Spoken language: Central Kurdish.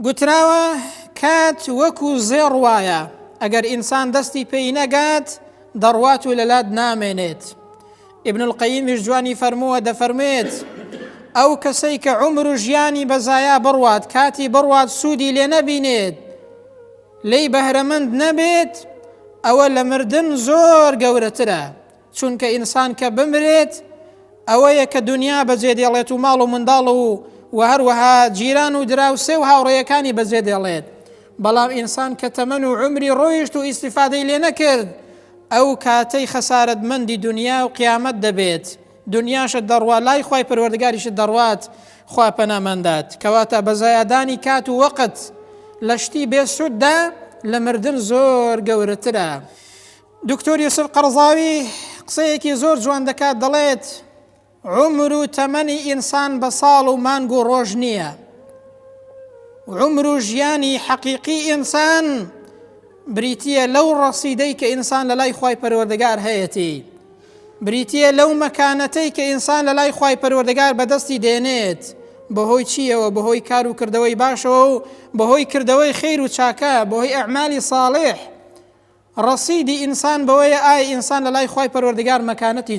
گوتراوە کات وەکو زێڕ وایە، ئەگەر ئینسان دەستی پێی نەگات دەڕوات و لەلات نامێنێت. ئیبن القەییمیش جوانی فەرمووە دەفەرمێت ئەو کەسەی کە عومر و ژیانی بەزایە بڕوات، کاتی بڕوات سوودی لێ نەبینێت، لێی بەهرەمەند نەبێت، ئەوە لە مردن زۆر گەورەترە. چونکە ئینسان کە بمرێت ئەوەیە کە دنیا بەجێ دێڵێت و ماڵ و منداڵ و هەروەها جیران و دراوسێ و هاوڕێیەکانی بەجێ دێڵێت. بەڵام ئینسان کە تەمەن و عمری ڕۆیشت و ئیستیفادەی لێ نەکرد، ئەو کاتەی خەسارەتمەندی دنیا و قیامەت دەبێت. دنیاشت دەڕوات، لای خوای پەروەردگاریشت دەڕوات، خوا پەنامەندات. کەواتە بەزایەدانی کات و وەقت لە شتی بێسووددا لە مردن زۆر گەورەترە. دکتۆر یوسف قەرزاوی قسەیەکی زۆر جوان دەکات، دەڵێت عمر و تەمەنی ئینسان بە ساڵ و مانگ و ڕۆژ نییە. عمر و ژیانی حەقیقی ئینسان بریتیە لەو ڕەسیدەی کە ئینسان لە لای خوای پەروەردگار هەیەتی، بریتیە لەو مەکانەتەی کە ئینسان لە لای خوای پەروەردگار بەدەستی دێنێت. بەهۆی چیەوە؟ بەهۆی کار و کردەوەی باشەوە و بەهۆی کردەوەی خەیر و چاکە، بەهۆی ئەعمالی ساڵح. ڕەسیدی ئینسان بەوەیە ئایا ئینسان لە لای خوای پەروەردگار مەکانەتی